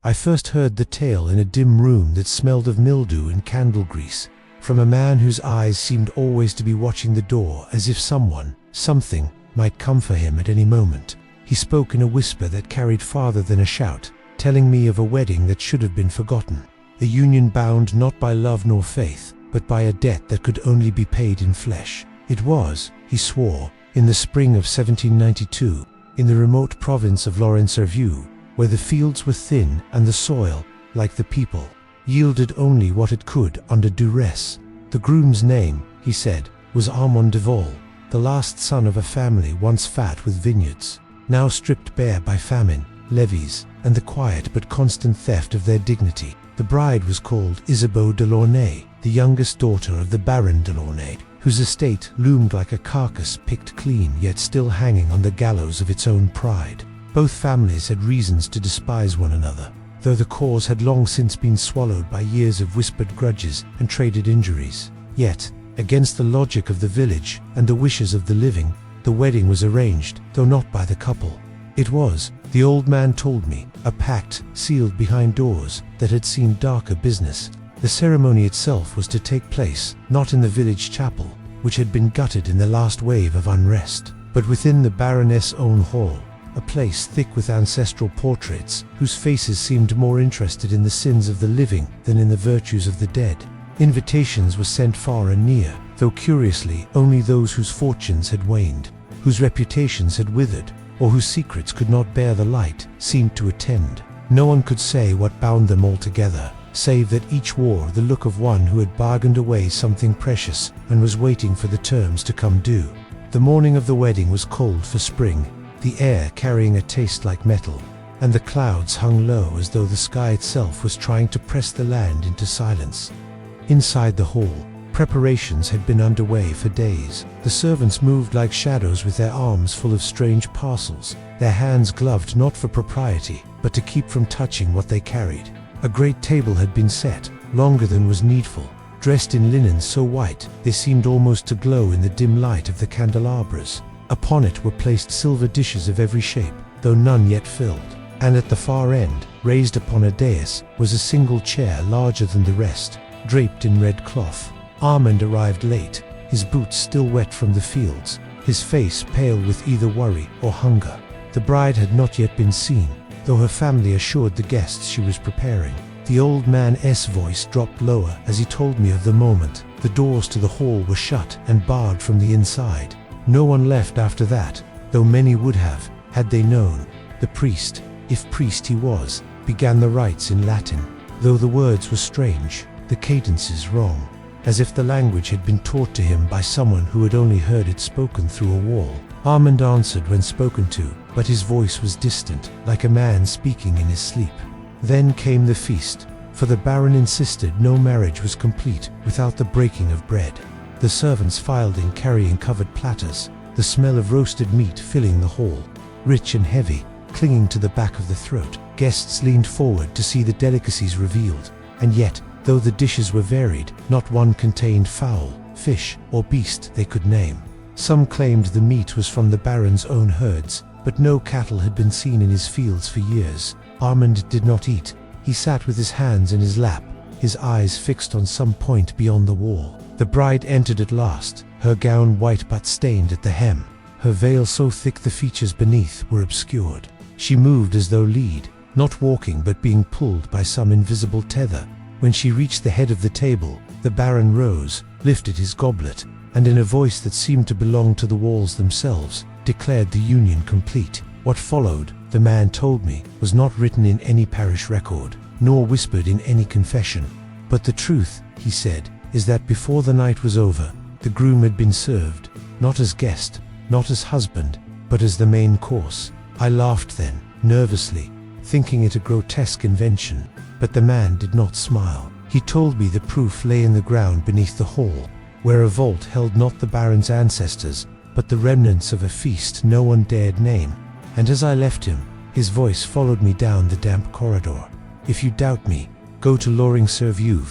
I first heard the tale in a dim room that smelled of mildew and candle grease, from a man whose eyes seemed always to be watching the door, as if someone, something, might come for him at any moment. He spoke in a whisper that carried farther than a shout, telling me of a wedding that should have been forgotten, a union bound not by love nor faith, but by a debt that could only be paid in flesh. It was, he swore, in the spring of 1792, in the remote province of Lorraine-sur-View, where the fields were thin and the soil, like the people, yielded only what it could under duress. The groom's name, he said, was Armand de Vol, the last son of a family once fat with vineyards, now stripped bare by famine, levies, and the quiet but constant theft of their dignity. The bride was called Isabeau de Launay, the youngest daughter of the Baron de Launay, whose estate loomed like a carcass picked clean yet still hanging on the gallows of its own pride. Both families had reasons to despise one another, though the cause had long since been swallowed by years of whispered grudges and traded injuries. Yet, against the logic of the village and the wishes of the living, the wedding was arranged, though not by the couple. It was, the old man told me, a pact sealed behind doors that had seemed darker business. The ceremony itself was to take place not in the village chapel, which had been gutted in the last wave of unrest, but within the Baroness' own hall, a place thick with ancestral portraits whose faces seemed more interested in the sins of the living than in the virtues of the dead. Invitations were sent far and near, though curiously only those whose fortunes had waned, whose reputations had withered, or whose secrets could not bear the light, seemed to attend. No one could say what bound them all together, save that each wore the look of one who had bargained away something precious and was waiting for the terms to come due. The morning of the wedding was cold for spring, the air carrying a taste like metal, and the clouds hung low as though the sky itself was trying to press the land into silence. Inside the hall, preparations had been underway for days. The servants moved like shadows with their arms full of strange parcels, their hands gloved not for propriety, but to keep from touching what they carried. A great table had been set, longer than was needful, dressed in linen so white they seemed almost to glow in the dim light of the candelabras. Upon it were placed silver dishes of every shape, though none yet filled, and at the far end, raised upon a dais, was a single chair larger than the rest, draped in red cloth. Armand arrived late, his boots still wet from the fields, his face pale with either worry or hunger. The bride had not yet been seen, though her family assured the guests she was preparing. The old man's voice dropped lower as he told me of the moment. The doors to the hall were shut and barred from the inside. No one left after that, though many would have, had they known. The priest, if priest he was, began the rites in Latin, though the words were strange, the cadences wrong, as if the language had been taught to him by someone who had only heard it spoken through a wall. Armand answered when spoken to, but his voice was distant, like a man speaking in his sleep. Then came the feast, for the Baron insisted no marriage was complete without the breaking of bread. The servants filed in carrying covered platters, the smell of roasted meat filling the hall, rich and heavy, clinging to the back of the throat. Guests leaned forward to see the delicacies revealed, and yet, though the dishes were varied, not one contained fowl, fish, or beast they could name. Some claimed the meat was from the Baron's own herds, but no cattle had been seen in his fields for years. Armand did not eat. He sat with his hands in his lap, his eyes fixed on some point beyond the wall. The bride entered at last, her gown white but stained at the hem, her veil so thick the features beneath were obscured. She moved as though lead, not walking but being pulled by some invisible tether. When she reached the head of the table, the Baron rose, lifted his goblet, and in a voice that seemed to belong to the walls themselves, declared the union complete. What followed, the man told me, was not written in any parish record, nor whispered in any confession. But the truth, he said, is that before the night was over, the groom had been served, not as guest, not as husband, but as the main course. I laughed then, nervously, thinking it a grotesque invention, but the man did not smile. He told me the proof lay in the ground beneath the hall, where a vault held not the Baron's ancestors, but the remnants of a feast no one dared name. And as I left him, his voice followed me down the damp corridor. If you doubt me, go to Lorraine-sur-View,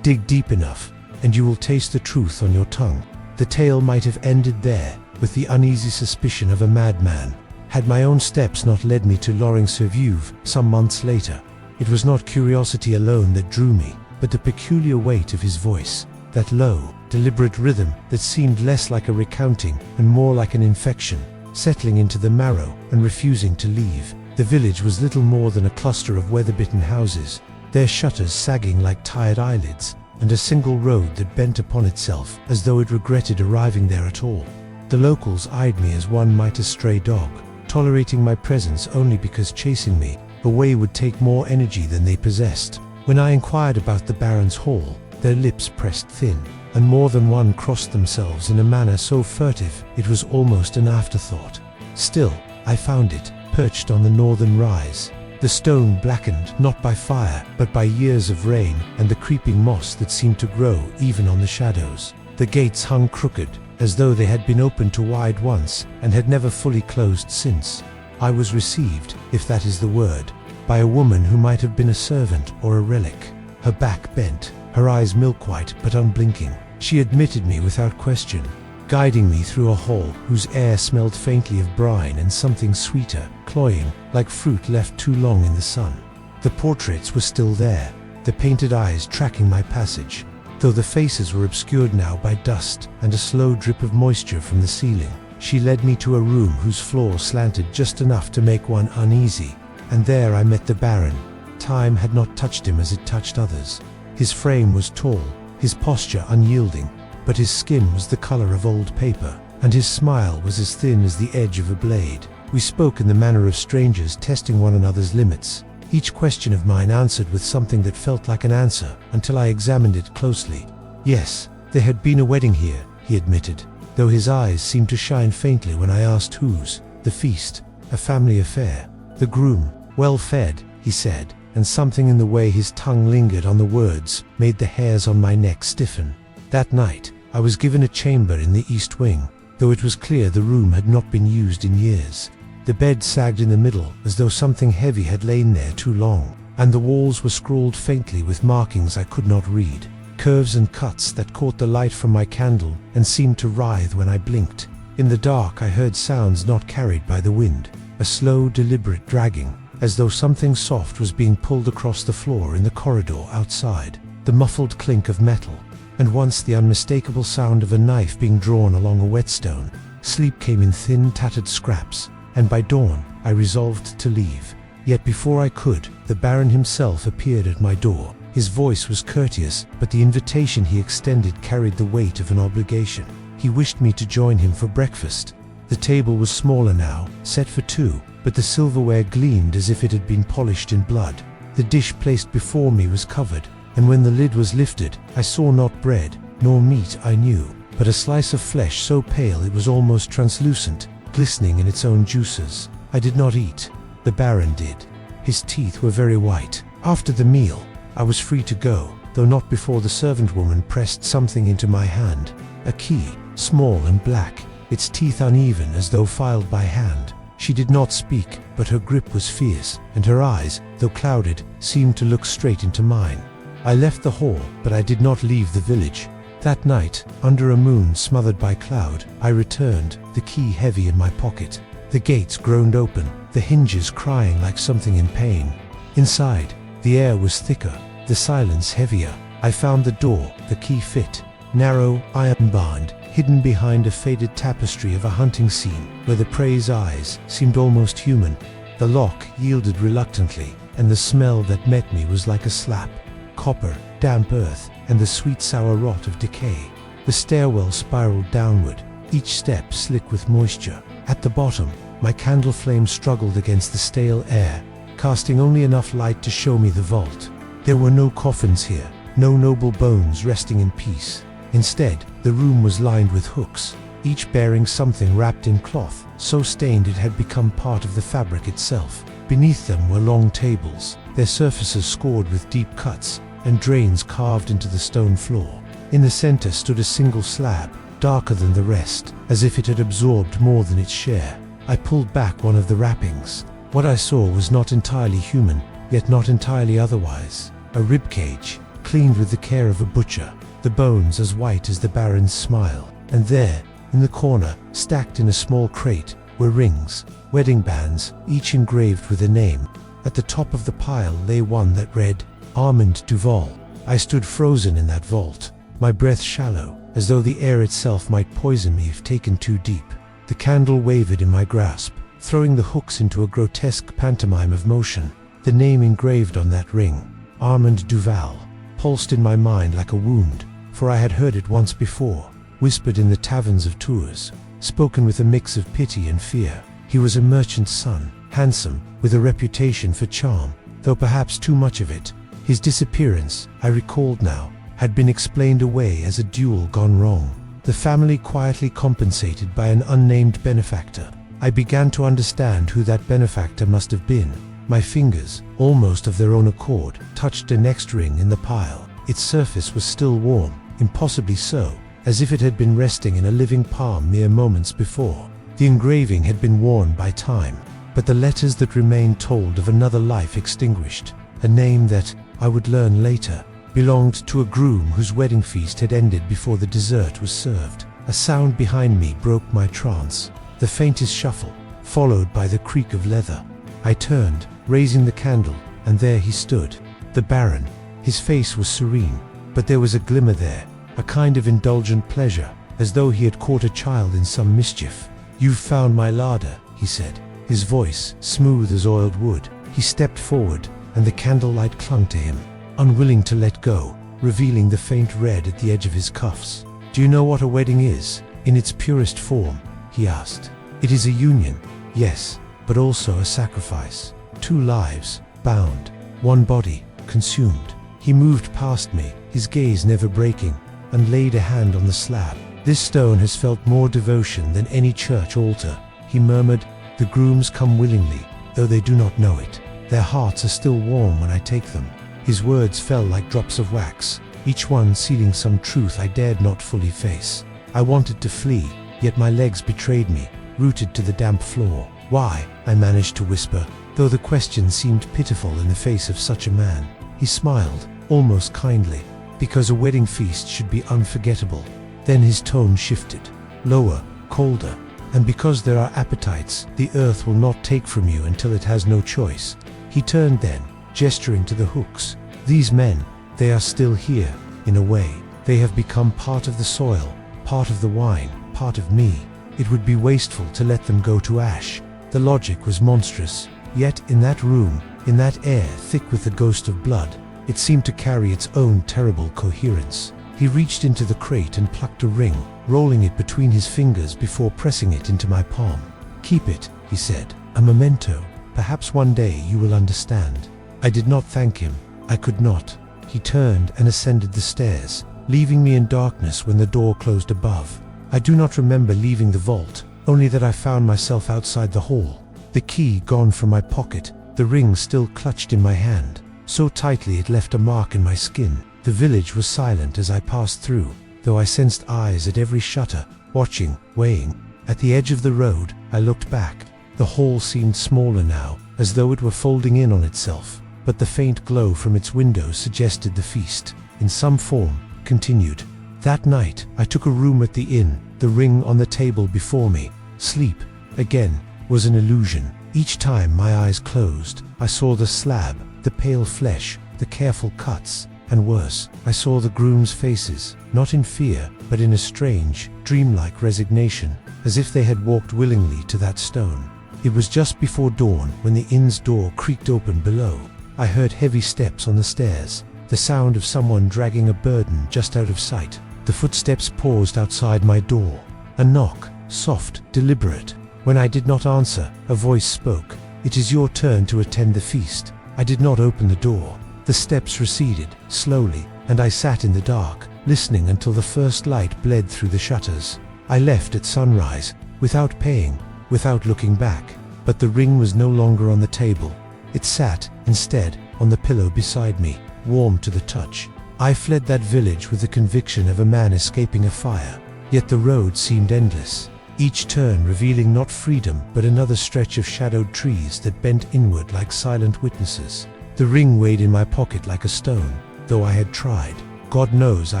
dig deep enough, and you will taste the truth on your tongue. The tale might have ended there, with the uneasy suspicion of a madman, had my own steps not led me to Lorraine-sur-View some months later. It was not curiosity alone that drew me, but the peculiar weight of his voice, that low, deliberate rhythm that seemed less like a recounting and more like an infection, settling into the marrow and refusing to leave. The village was little more than a cluster of weather-bitten houses, their shutters sagging like tired eyelids, and a single road that bent upon itself as though it regretted arriving there at all. The locals eyed me as one might a stray dog, tolerating my presence only because chasing me away would take more energy than they possessed. When I inquired about the Baron's hall, their lips pressed thin, and more than one crossed themselves in a manner so furtive it was almost an afterthought. Still, I found it, perched on the northern rise, the stone blackened not by fire but by years of rain and the creeping moss that seemed to grow even on the shadows. The gates hung crooked, as though they had been opened too wide once and had never fully closed since. I was received, if that is the word, by a woman who might have been a servant or a relic. Her back bent, her eyes milk-white but unblinking. She admitted me without question, guiding me through a hall whose air smelled faintly of brine and something sweeter, cloying, like fruit left too long in the sun. The portraits were still there, the painted eyes tracking my passage, though the faces were obscured now by dust and a slow drip of moisture from the ceiling. She led me to a room whose floor slanted just enough to make one uneasy, and there I met the Baron. Time had not touched him as it touched others. His frame was tall, his posture unyielding, but his skin was the color of old paper, and his smile was as thin as the edge of a blade. We spoke in the manner of strangers testing one another's limits, each question of mine answered with something that felt like an answer until I examined it closely. Yes, there had been a wedding here, he admitted, though his eyes seemed to shine faintly when I asked whose. The feast, a family affair. The groom, well-fed, he said, and something in the way his tongue lingered on the words made the hairs on my neck stiffen. That night, I was given a chamber in the east wing, though it was clear the room had not been used in years. The bed sagged in the middle as though something heavy had lain there too long, and the walls were scrawled faintly with markings I could not read, curves and cuts that caught the light from my candle and seemed to writhe when I blinked. In the dark I heard sounds not carried by the wind, a slow, deliberate dragging, as though something soft was being pulled across the floor in the corridor outside, the muffled clink of metal, and once the unmistakable sound of a knife being drawn along a whetstone. Sleep came in thin, tattered scraps, and by dawn I resolved to leave. Yet before I could, the Baron himself appeared at my door. His voice was courteous, but the invitation he extended carried the weight of an obligation. He wished me to join him for breakfast. The table was smaller now, set for two, but the silverware gleamed as if it had been polished in blood. The dish placed before me was covered, and when the lid was lifted, I saw not bread, nor meat I knew, but a slice of flesh so pale it was almost translucent, glistening in its own juices. I did not eat. The Baron did. His teeth were very white. After the meal, I was free to go, though not before the servant woman pressed something into my hand. A key, small and black, its teeth uneven as though filed by hand. She did not speak, but her grip was fierce, and her eyes, though clouded, seemed to look straight into mine. I left the hall, but I did not leave the village. That night, under a moon smothered by cloud, I returned, the key heavy in my pocket. The gates groaned open, the hinges crying like something in pain. Inside, the air was thicker, the silence heavier. I found the door, the key fit, narrow, iron-bound, hidden behind a faded tapestry of a hunting scene where the prey's eyes seemed almost human. The lock yielded reluctantly, and the smell that met me was like a slap. Copper, damp earth, and the sweet sour rot of decay. The stairwell spiraled downward, each step slick with moisture. At the bottom, my candle flame struggled against the stale air, casting only enough light to show me the vault. There were no coffins here, no noble bones resting in peace. Instead, the room was lined with hooks, each bearing something wrapped in cloth, so stained it had become part of the fabric itself. Beneath them were long tables, their surfaces scored with deep cuts, and drains carved into the stone floor. In the center stood a single slab, darker than the rest, as if it had absorbed more than its share. I pulled back one of the wrappings. What I saw was not entirely human, yet not entirely otherwise. A ribcage, cleaned with the care of a butcher, the bones as white as the Baron's smile. And there, in the corner, stacked in a small crate, were rings, wedding bands, each engraved with a name. At the top of the pile lay one that read, Armand Duval. I stood frozen in that vault, my breath shallow, as though the air itself might poison me if taken too deep. The candle wavered in my grasp, throwing the hooks into a grotesque pantomime of motion. The name engraved on that ring, Armand Duval, pulsed in my mind like a wound, for I had heard it once before, whispered in the taverns of Tours, spoken with a mix of pity and fear. He was a merchant's son, handsome, with a reputation for charm, though perhaps too much of it. His disappearance, I recalled now, had been explained away as a duel gone wrong, the family quietly compensated by an unnamed benefactor. I began to understand who that benefactor must have been. My fingers, almost of their own accord, touched the next ring in the pile. Its surface was still warm, impossibly so, as if it had been resting in a living palm mere moments before. The engraving had been worn by time, but the letters that remained told of another life extinguished. A name that, I would learn later, belonged to a groom whose wedding feast had ended before the dessert was served. A sound behind me broke my trance, the faintest shuffle, followed by the creak of leather. I turned, raising the candle, and there he stood, the Baron. His face was serene, but there was a glimmer there, a kind of indulgent pleasure, as though he had caught a child in some mischief. "You've found my larder," he said, his voice smooth as oiled wood. He stepped forward, and the candlelight clung to him, unwilling to let go, revealing the faint red at the edge of his cuffs. "Do you know what a wedding is, in its purest form?" he asked. "It is a union, yes, but also a sacrifice. 2 lives, bound, 1 body, consumed." He moved past me, his gaze never breaking, and laid a hand on the slab. "This stone has felt more devotion than any church altar," he murmured. "The grooms come willingly, though they do not know it. Their hearts are still warm when I take them." His words fell like drops of wax, each one sealing some truth I dared not fully face. I wanted to flee, yet my legs betrayed me, rooted to the damp floor. "Why?" I managed to whisper, though the question seemed pitiful in the face of such a man. He smiled, almost kindly. "Because a wedding feast should be unforgettable." Then his tone shifted, lower, colder. "And because there are appetites the earth will not take from you until it has no choice." He turned then, gesturing to the hooks. "These men, they are still here, in a way. They have become part of the soil, part of the wine, part of me. It would be wasteful to let them go to ash." The logic was monstrous, yet in that room, in that air thick with the ghost of blood, it seemed to carry its own terrible coherence. He reached into the crate and plucked a ring, rolling it between his fingers before pressing it into my palm. "Keep it," he said, "a memento. Perhaps one day you will understand." I did not thank him. I could not. He turned and ascended the stairs, leaving me in darkness when the door closed above. I do not remember leaving the vault, only that I found myself outside the hall, the key gone from my pocket, the ring still clutched in my hand, so tightly it left a mark in my skin. The village was silent as I passed through, though I sensed eyes at every shutter, watching, weighing. At the edge of the road, I looked back. The hall seemed smaller now, as though it were folding in on itself, but the faint glow from its windows suggested the feast, in some form, continued. That night, I took a room at the inn, the ring on the table before me. Sleep, again, was an illusion. Each time my eyes closed, I saw the slab, the pale flesh, the careful cuts, and worse, I saw the grooms' faces, not in fear, but in a strange, dreamlike resignation, as if they had walked willingly to that stone. It was just before dawn when the inn's door creaked open below. I heard heavy steps on the stairs, the sound of someone dragging a burden just out of sight. The footsteps paused outside my door. A knock, soft, deliberate. When I did not answer, a voice spoke. "It is your turn to attend the feast." I did not open the door. The steps receded, slowly, and I sat in the dark, listening until the first light bled through the shutters. I left at sunrise, without paying, without looking back. But the ring was no longer on the table. It sat, instead, on the pillow beside me, warm to the touch. I fled that village with the conviction of a man escaping a fire. Yet the road seemed endless, each turn revealing not freedom but another stretch of shadowed trees that bent inward like silent witnesses. The ring weighed in my pocket like a stone, though I had tried. God knows I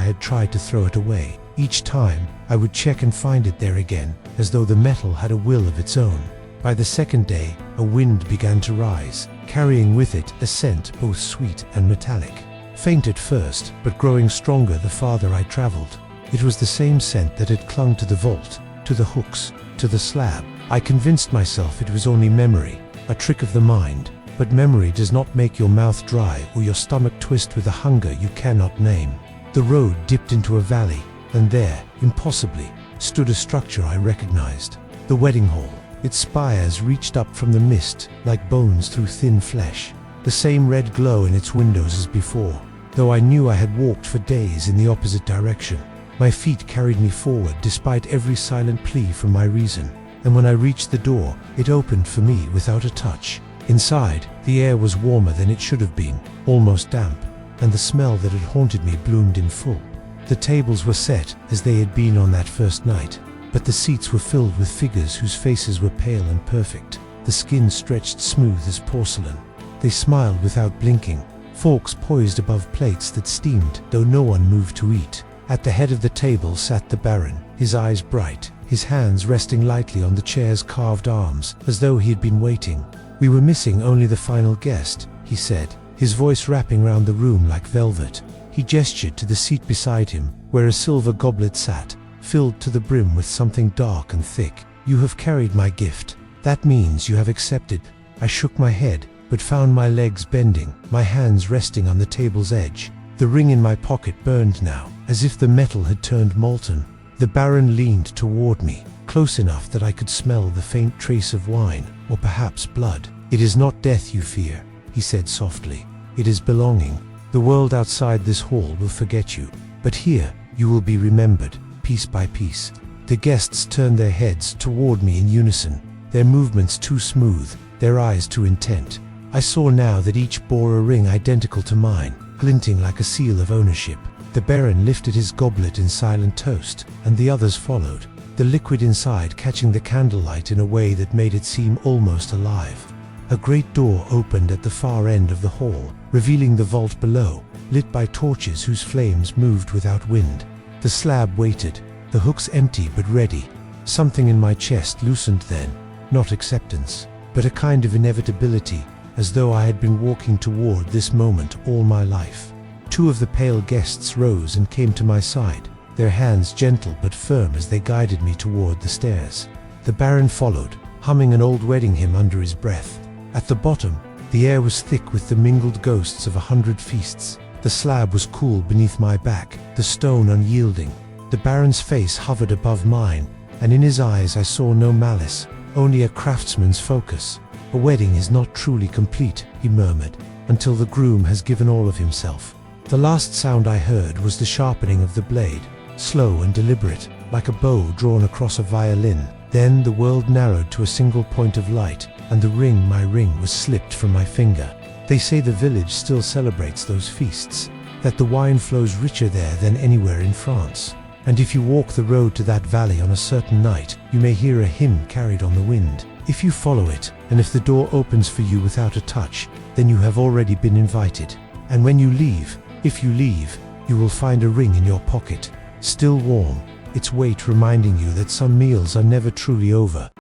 had tried to throw it away. Each time, I would check and find it there again, as though the metal had a will of its own. By the second day, a wind began to rise. carrying with it a scent both sweet and metallic. Faint at first, but growing stronger the farther I traveled. It was the same scent that had clung to the vault, to the hooks, to the slab. I convinced myself it was only memory, a trick of the mind, but memory does not make your mouth dry or your stomach twist with a hunger you cannot name. The road dipped into a valley, and there, impossibly, stood a structure I recognized. The wedding hall. Its spires reached up from the mist like bones through thin flesh. The same red glow in its windows as before, though I knew I had walked for days in the opposite direction. My feet carried me forward despite every silent plea from my reason, and when I reached the door, it opened for me without a touch. Inside, the air was warmer than it should have been, almost damp, and the smell that had haunted me bloomed in full. The tables were set as they had been on that first night, but the seats were filled with figures whose faces were pale and perfect, the skin stretched smooth as porcelain. They smiled without blinking, forks poised above plates that steamed, though no one moved to eat. At the head of the table sat the Baron, his eyes bright, his hands resting lightly on the chair's carved arms, as though he had been waiting. "We were missing only the final guest," he said, his voice wrapping round the room like velvet. He gestured to the seat beside him, where a silver goblet sat, filled to the brim with something dark and thick. "You have carried my gift. That means you have accepted." I shook my head, but found my legs bending, my hands resting on the table's edge. The ring in my pocket burned now, as if the metal had turned molten. The Baron leaned toward me, close enough that I could smell the faint trace of wine, or perhaps blood. "It is not death you fear," he said softly. "It is belonging. The world outside this hall will forget you, but here you will be remembered, piece by piece." The guests turned their heads toward me in unison, their movements too smooth, their eyes too intent. I saw now that each bore a ring identical to mine, glinting like a seal of ownership. The Baron lifted his goblet in silent toast, and the others followed, the liquid inside catching the candlelight in a way that made it seem almost alive. A great door opened at the far end of the hall, revealing the vault below, lit by torches whose flames moved without wind. The slab waited, the hooks empty but ready. Something in my chest loosened then, not acceptance, but a kind of inevitability, as though I had been walking toward this moment all my life. Two of the pale guests rose and came to my side, their hands gentle but firm as they guided me toward the stairs. The Baron followed, humming an old wedding hymn under his breath. At the bottom, the air was thick with the mingled ghosts of 100 feasts. The slab was cool beneath my back, the stone unyielding. The Baron's face hovered above mine, and in his eyes I saw no malice, only a craftsman's focus. "A wedding is not truly complete," he murmured, "until the groom has given all of himself." The last sound I heard was the sharpening of the blade, slow and deliberate, like a bow drawn across a violin. Then the world narrowed to a single point of light, and the ring, my ring, was slipped from my finger. They say the village still celebrates those feasts, that the wine flows richer there than anywhere in France. And if you walk the road to that valley on a certain night, you may hear a hymn carried on the wind. If you follow it, and if the door opens for you without a touch, then you have already been invited. And when you leave, if you leave, you will find a ring in your pocket, still warm, its weight reminding you that some meals are never truly over.